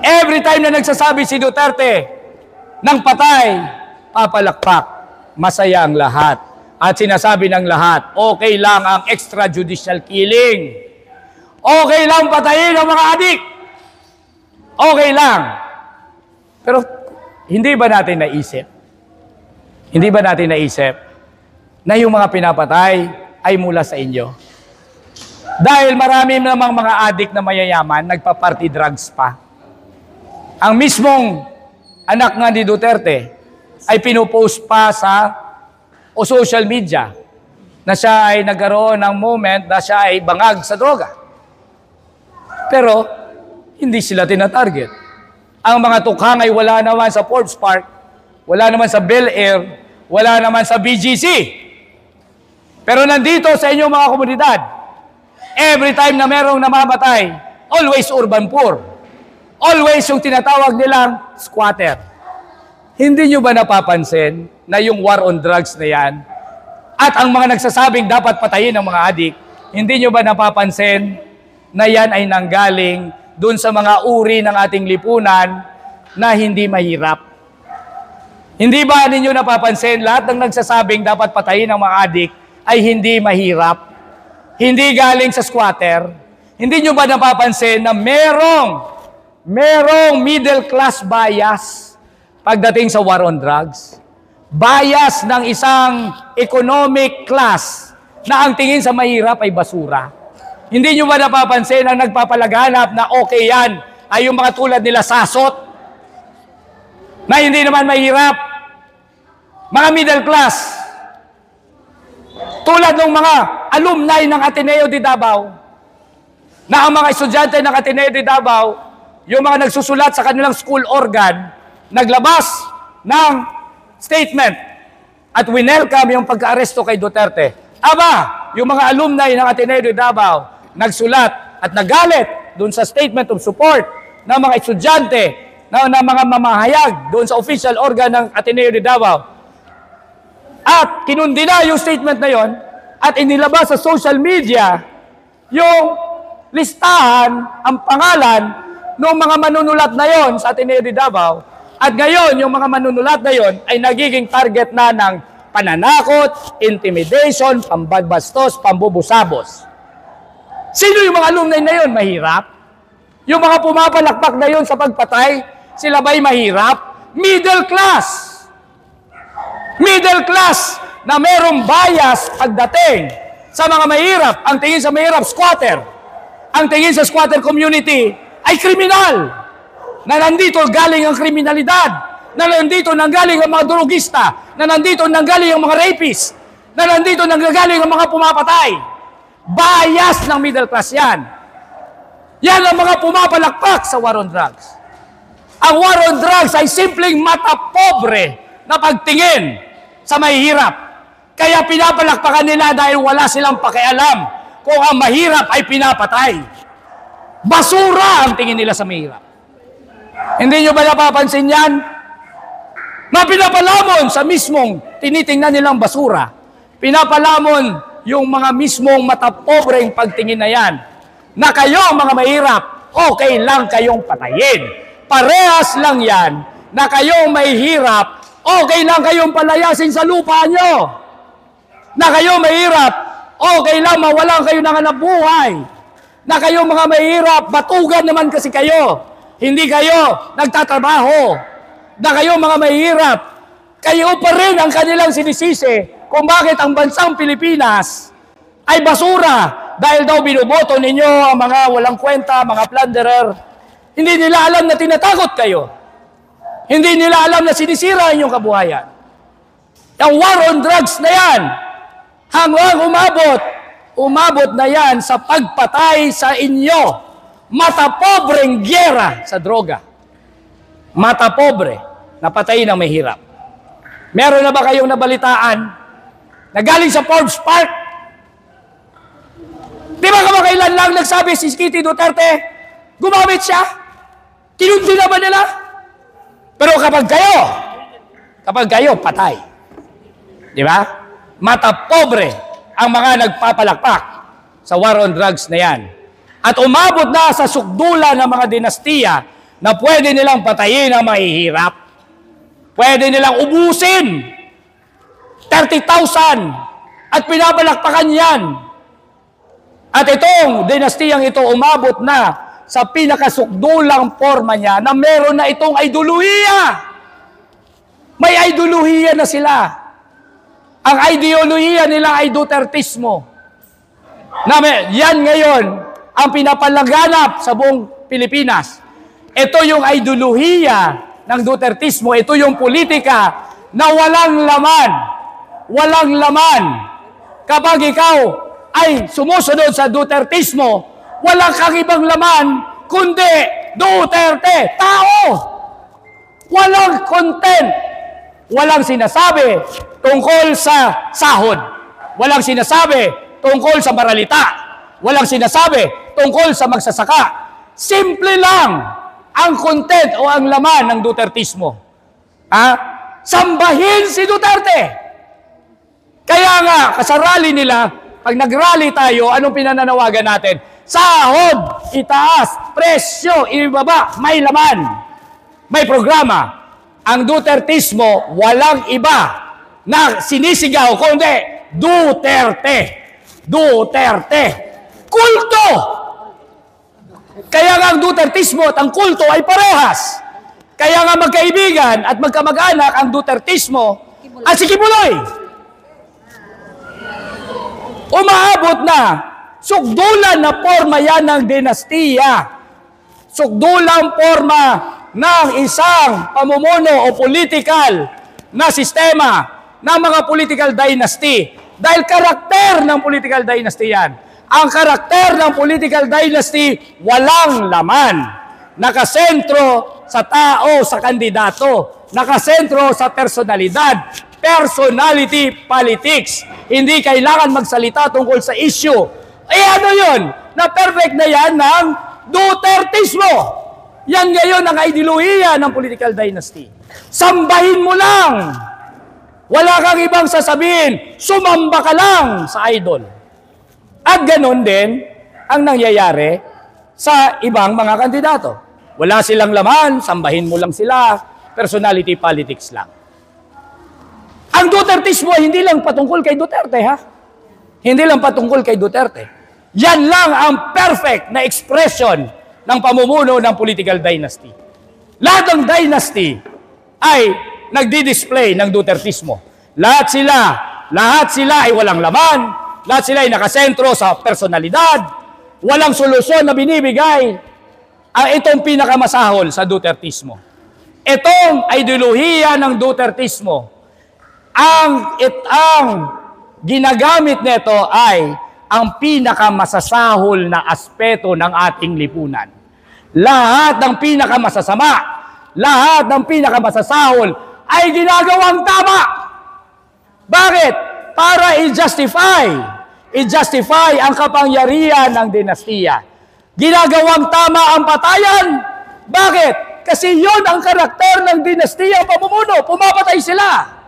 Every time na nagsasabi si Duterte ng patay, papalakpak, masaya ang lahat. At sinasabi ng lahat, okay lang ang extrajudicial killing. Okay lang patayin ang mga adik. Okay lang. Pero hindi ba natin naisip? Hindi ba natin naisip na yung mga pinapatay ay mula sa inyo? Dahil marami namang mga adik na mayayaman, nagpa-party drugs pa. Ang mismong anak nga ni Duterte ay pinupost pa sa social media na siya ay nagkaroon ng moment na siya ay bangag sa droga. Pero hindi sila tinatarget. Ang mga tukhang ay wala naman sa Forbes Park, wala naman sa Bel Air, wala naman sa BGC. Pero nandito sa inyong mga komunidad, every time na merong namamatay, always urban poor. Always yung tinatawag nilang squatter. Hindi nyo ba napapansin na yung war on drugs na yan, at ang mga nagsasabing dapat patayin ang mga adik, hindi nyo ba napapansin na yan ay nanggaling dun sa mga uri ng ating lipunan na hindi mahirap? Hindi ba ninyo napapansin lahat ng nagsasabing dapat patayin ang mga adik ay hindi mahirap? Hindi galing sa squatter? Hindi nyo ba napapansin na merong middle class bias pagdating sa war on drugs? Bias ng isang economic class na ang tingin sa mahirap ay basura. Hindi nyo ba napapansin ang nagpapalaganap na okay yan ay yung mga tulad nila Sasot na hindi naman mahirap? Mga middle class. Tulad ng mga alumni ng Ateneo de Davao na ang mga estudyante ng Ateneo de Davao, yung mga nagsusulat sa kanilang school organ, naglabas ng statement at winelcome yung pagka-aresto kay Duterte. Aba, yung mga alumni ng Ateneo de Davao, nagsulat at nagalit doon sa statement of support ng mga estudyante, ng mga mamahayag doon sa official organ ng Ateneo de Davao. At kinundina yung statement na yon at inilabas sa social media yung listahan, ang pangalan ng mga manunulat na yon sa Ateneo de Davao. At ngayon, yung mga manunulat na yon ay nagiging target na ng pananakot, intimidation, pambabastos, pambubusabos. Sino yung mga alumni na yon? Mahirap? Yung mga pumapalakpak na yon sa pagpatay, sila ba'y mahirap? Middle class! Middle class na merong bias pagdating sa mga mahirap. Ang tingin sa mahirap, squatter. Ang tingin sa squatter community ay kriminal. Na nandito galing ang kriminalidad. Na nandito nanggaling ang mga drogista. Na nandito nanggaling ang mga rapist. Na nandito nanggaling ang mga pumapatay. Bias ng middle class yan. Yan ang mga pumapalakpak sa war on drugs. Ang war on drugs ay simpleng mata pobre na pagtingin sa mahihirap. Kaya pinapalakpakan nila dahil wala silang pakialam kung ang mahirap ay pinapatay. Basura ang tingin nila sa mahirap. Hindi nyo ba napapansin yan? Na pinapalamon sa mismong tinitingnan nilang basura. Pinapalamon yung mga mismong matapobreng pagtingin na yan. Na kayo mga mahirap, okay lang kayong patayin. Parehas lang yan na kayong mahihirap, okay lang kayong palayasin sa lupa nyo. Na kayo mahirap, okay lang mawalan kayo ng hanap buhay. Na kayo mga mahirap, batugan naman kasi kayo. Hindi kayo nagtatrabaho. Na kayo mga mahirap, kayo pa rin ang kanilang sinisisi kung bakit ang bansang Pilipinas ay basura dahil daw binuboto ninyo ang mga walang kwenta, mga plunderer. Hindi nila alam na tinatakot kayo. Hindi nila alam na sinisira ang inyong kabuhayan. Ang war on drugs na yan, hanggang umabot na yan sa pagpatay sa inyo. Matapobreng gyera sa droga. Matapobre na patayin ang mahirap. Meron na ba kayong nabalitaan na galing sa Forbes Park? Di ba kamakailan lang nagsabi si Kitty Duterte, gumamit siya? Kinundi na ba nila? Pero kapag kayo, patay. Di ba? Matapobre ang mga nagpapalakpak sa war on drugs na yan. At umabot na sa sukdulan ng mga dinastiya na pwede nilang patayin ang mahihirap. Pwede nilang ubusin 30,000 at pinabalakpakan yan. At itong dinastiyang ito umabot na sa pinakasukdulang forma niya na meron na itong ideolohiya. May ideolohiya na sila. Ang ideolohiya nila ay Dutertismo. Yan ngayon ang pinapalaganap sa buong Pilipinas. Ito yung ideolohiya ng Dutertismo. Ito yung politika na walang laman. Walang laman. Kapag ikaw ay sumusunod sa Dutertismo, walang kang ibang laman kundi Duterte. Tao! Walang content. Walang sinasabi tungkol sa sahod. Walang sinasabi tungkol sa maralita. Walang sinasabi tungkol sa magsasaka. Simple lang ang content o ang laman ng Dutertismo. Sambahin si Duterte. Kaya nga, sa rally nila, pag nag-rally tayo, anong pinananawagan natin? Sahod, itaas, presyo, ibaba, may laman, may programa. Ang Dutertismo, walang iba na sinisigaw, kundi Duterte. Duterte. Kulto! Kaya nga ang Dutertismo at ang kulto ay parehas. Kaya nga magkaibigan at magkamag-anak ang Dutertismo at si Kibuloy. Umaabot na. Sukdulan na forma yan ng dinastiya. Sukdulan forma ng isang pamumuno o political na sistema ng mga political dynasty. Dahil karakter ng political dynasty yan. Ang karakter ng political dynasty, walang laman. Nakasentro sa tao, sa kandidato. Nakasentro sa personalidad. Personality politics. Hindi kailangan magsalita tungkol sa issue. Ano yun? Na perfect na yan ng Dutertismo. Yan ngayon ang ideolohiya ng political dynasty. Sambahin mo lang. Wala kang ibang sasabihin. Sumamba ka lang sa idol. At ganon din ang nangyayari sa ibang mga kandidato. Wala silang laman, sambahin mo lang sila. Personality politics lang. Ang Dutertismo hindi lang patungkol kay Duterte, ha? Hindi lang patungkol kay Duterte. Yan lang ang perfect na expression ng pamumuno ng political dynasty. Lahat ng dynasty ay nagdi-display ng Dutertismo. Lahat sila ay walang laman, lahat sila ay nakasentro sa personalidad, walang solusyon na binibigay. Itong pinakamasahol sa Dutertismo. Itong ideolohiya ng Dutertismo, ang ginagamit nito ay ang pinakamasasahol na aspeto ng ating lipunan. Lahat ng pinakamasasama, lahat ng pinakamasasahol ay ginagawang tama. Bakit? Para i-justify ang kapangyarihan ng dinastiya. Ginagawang tama ang patayan. Bakit? Kasi yun ang karakter ng dinastiya pamumuno. Pumapatay sila.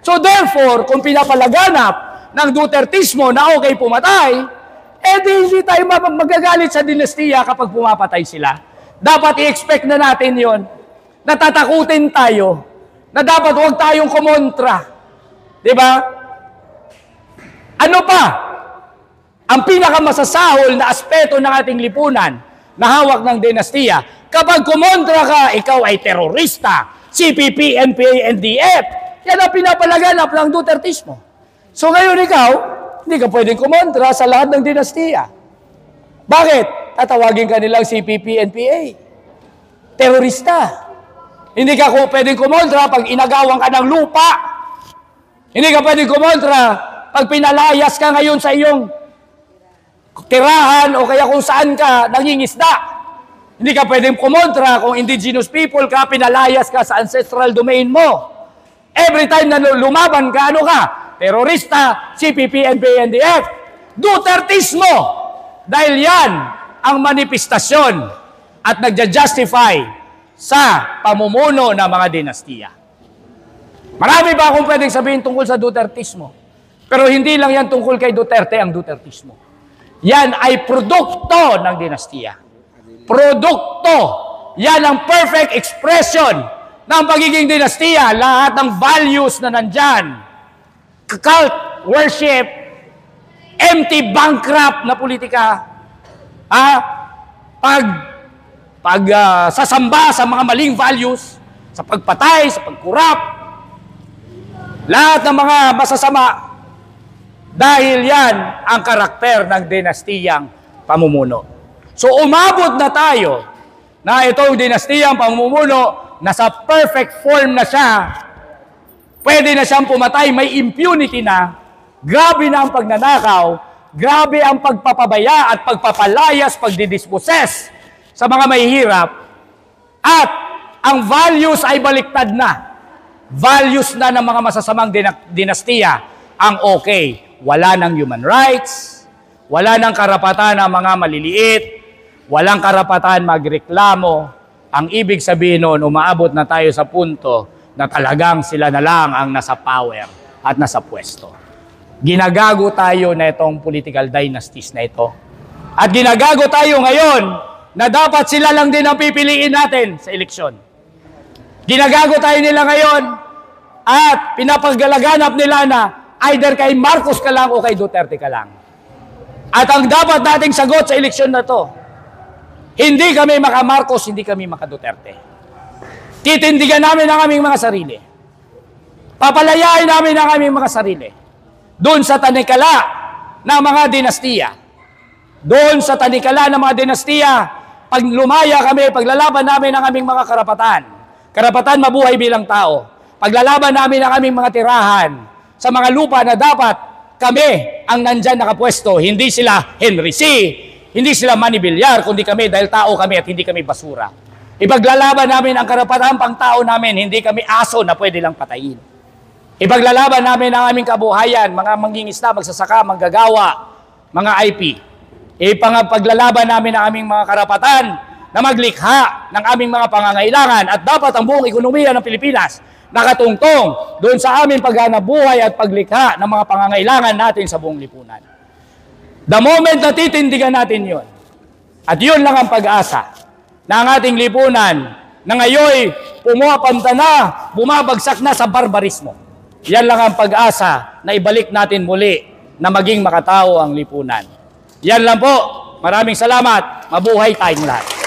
So therefore, kung pinapalaganap ng Dutertismo na okay pumatay, hindi tayo magagalit sa dinastiya kapag pumapatay sila. Dapat i-expect na natin yon. Natatakutin tayo. Na dapat huwag tayong kumontra. Diba? Ano pa? Ang pinakamasasahol na aspeto ng ating lipunan na hawak ng dinastiya, kapag kumontra ka, ikaw ay terorista, CPP, NPA, NDF. Yan ang pinapalaganap ng Dutertismo. So ngayon ikaw, hindi ka pwedeng kumontra sa lahat ng dinastiya. Bakit? Tatawagin ka nilang CPP, NPA. Terorista. Hindi ka pwedeng kumontra pag inagawan ka ng lupa. Hindi ka pwedeng kumontra pag pinalayas ka ngayon sa iyong tirahan o kaya kung saan ka nangingisda. Hindi ka pwedeng kumontra kung indigenous people ka, pinalayas ka sa ancestral domain mo. Every time na lumaban ka, ano ka? Terorista, CPP, NPA, NDF. Dutertismo! Dahil yan ang manifestasyon at nagja-justify sa pamumuno ng mga dinastiya. Marami pa akong pwedeng sabihin tungkol sa Dutertismo. Pero hindi lang yan tungkol kay Duterte ang Dutertismo. Yan ay produkto ng dinastiya. Produkto yan ang perfect expression ng pagiging dinastiya. Lahat ng values na nandyan, cult worship, empty bankrupt na politika, sasamba sa mga maling values, sa pagpatay, sa pagkurap, lahat ng mga masasama, dahil yan ang karakter ng dinastiyang pamumuno. So umabot na tayo na itong dinastiyang pamumuno, nasa perfect form na siya, pwede na siyang pumatay, may impunity na, grabe na ang pagnanakaw, grabe ang pagpapabaya at pagpapalayas, pagdidisposes sa mga mahihirap, at ang values ay baliktad na. Values na ng mga masasamang dinastiya ang okay. Wala ng human rights, wala ng karapatan ng mga maliliit, walang karapatan magreklamo. Ang ibig sabihin noon, umaabot na tayo sa punto na talagang sila na lang ang nasa power at nasa pwesto. Ginagago tayo na itong political dynasties na ito. At ginagago tayo ngayon na dapat sila lang din ang pipiliin natin sa eleksyon. Ginagago tayo nila ngayon at pinapagalaganap nila na either kay Marcos ka lang o kay Duterte ka lang. At ang dapat nating sagot sa eleksyon na to, hindi kami maka-Marcos, hindi kami maka-Duterte. Titindigan namin ang aming mga sarili. Papalayain namin ang aming mga sarili. Doon sa tanikala ng mga dinastiya. Doon sa tanikala ng mga dinastiya, pag lumaya kami, paglalaban namin ang aming mga karapatan. Karapatan mabuhay bilang tao. Paglalaban namin ang aming mga tirahan sa mga lupa na dapat kami ang nandyan nakapwesto. Hindi sila Henry C., hindi sila Manny Villar, kundi kami dahil tao kami at hindi kami basura. Ipaglalaban namin ang karapatan pang tao namin, hindi kami aso na pwede lang patayin. Ipaglalaban namin ang aming kabuhayan, mga mangingisda, magsasaka, manggagawa, mga IP. Ipaglalaban namin ang aming mga karapatan na maglikha ng aming mga pangangailangan at dapat ang buong ekonomiya ng Pilipinas nakatungtong doon sa aming paghanap buhay at paglikha ng mga pangangailangan natin sa buong lipunan. The moment na titindigan natin yun, at yun lang ang pag-asa na ang ating lipunan na ngayon pumapanta na, bumabagsak na sa barbarismo. Yan lang ang pag-asa na ibalik natin muli na maging makatao ang lipunan. Yan lang po. Maraming salamat. Mabuhay tayong lahat.